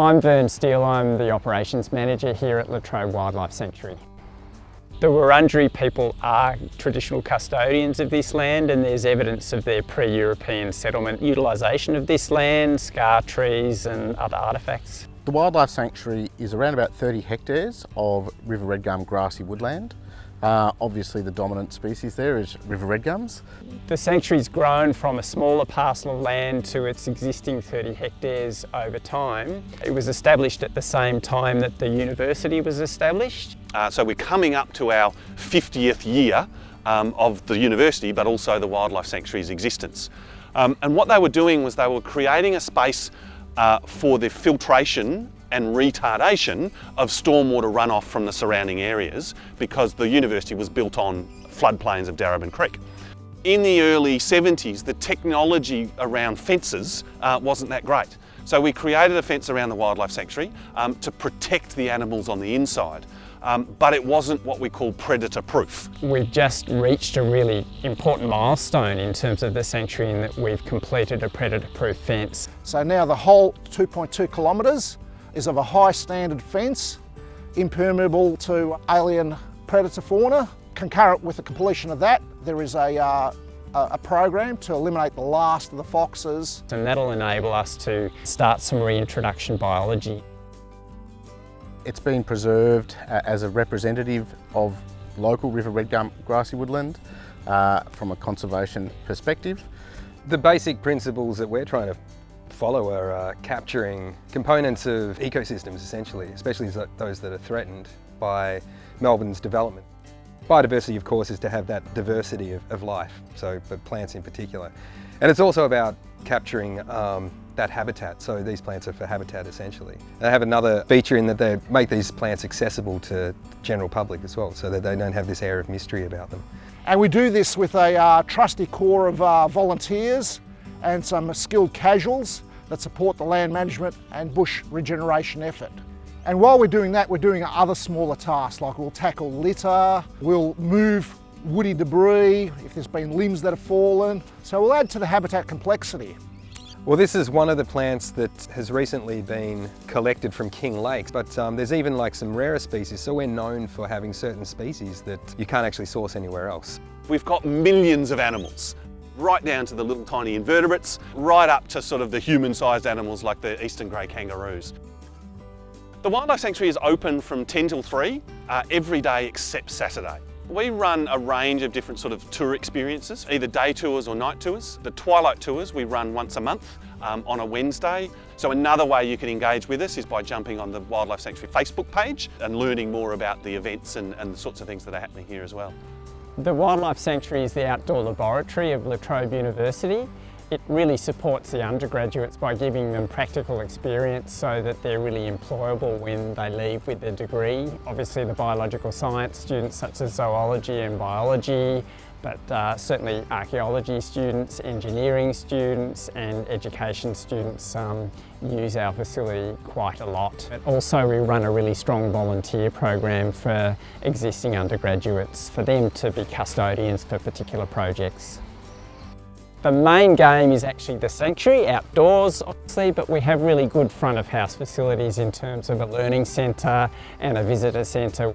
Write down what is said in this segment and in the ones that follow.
I'm Vern Steele, I'm the Operations Manager here at Trobe Wildlife Sanctuary. The Wurundjeri people are traditional custodians of this land, and there's evidence of their pre-European settlement utilisation of this land, scar trees and other artefacts. The Wildlife Sanctuary is around about 30 hectares of river red gum grassy woodland. Obviously the dominant species there is river red gums. The sanctuary's grown from a smaller parcel of land to its existing 30 hectares over time. It was established at the same time that the university was established. So we're coming up to our 50th year of the university, but also the Wildlife Sanctuary's existence. And what they were doing was they were creating a space for the filtration and retardation of stormwater runoff from the surrounding areas, because the university was built on floodplains of Darebin Creek. In the early 70s, the technology around fences wasn't that great. So we created a fence around the Wildlife Sanctuary to protect the animals on the inside. But it wasn't what we call predator proof. We've just reached a really important milestone in terms of the sanctuary in that we've completed a predator proof fence. So now the whole 2.2 kilometres is of a high standard fence, impermeable to alien predator fauna. Concurrent with the completion of that, there is a program to eliminate the last of the foxes. And that'll enable us to start some reintroduction biology. It's been preserved as a representative of local river red gum grassy woodland from a conservation perspective. The basic principles that we're trying to follow are capturing components of ecosystems essentially, especially those that are threatened by Melbourne's development. Biodiversity, of course, is to have that diversity of life, so for plants in particular. And it's also about capturing that habitat, so these plants are for habitat essentially. They have another feature in that they make these plants accessible to general public as well, so that they don't have this air of mystery about them. And we do this with a trusty core of volunteers and some skilled casuals that support the land management and bush regeneration effort. And while we're doing that, we're doing other smaller tasks, like we'll tackle litter, we'll move woody debris if there's been limbs that have fallen, so we'll add to the habitat complexity. Well, this is one of the plants that has recently been collected from King Lakes, but there's even like some rarer species, so we're known for having certain species that you can't actually source anywhere else. We've got millions of animals, right down to the little tiny invertebrates, right up to sort of the human-sized animals like the eastern grey kangaroos. The Wildlife Sanctuary is open from 10 till 3 every day except Saturday. We run a range of different sort of tour experiences, either day tours or night tours. The twilight tours we run once a month on a Wednesday. So another way you can engage with us is by jumping on the Wildlife Sanctuary Facebook page and learning more about the events and the sorts of things that are happening here as well. The Wildlife Sanctuary is the outdoor laboratory of La Trobe University. It really supports the undergraduates by giving them practical experience so that they're really employable when they leave with a degree. Obviously the biological science students such as zoology and biology, but certainly archaeology students, engineering students and education students use our facility quite a lot. But also we run a really strong volunteer program for existing undergraduates, for them to be custodians for particular projects. The main game is actually the sanctuary, outdoors obviously, but we have really good front of house facilities in terms of a learning centre and a visitor centre.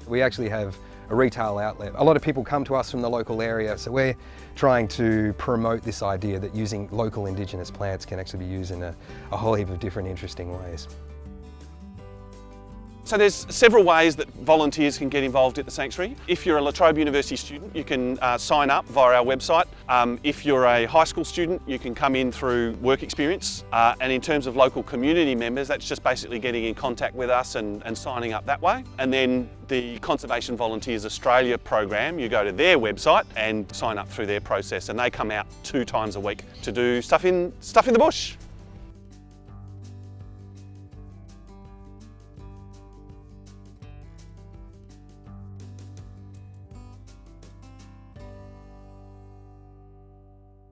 We actually have a retail outlet. A lot of people come to us from the local area, so we're trying to promote this idea that using local Indigenous plants can actually be used in a whole heap of different interesting ways. So there's several ways that volunteers can get involved at the sanctuary. If you're a La Trobe University student, you can sign up via our website. If you're a high school student, you can come in through work experience. And in terms of local community members, that's just basically getting in contact with us and signing up that way. And then the Conservation Volunteers Australia program, you go to their website and sign up through their process, and they come out 2 times a week to do stuff in the bush.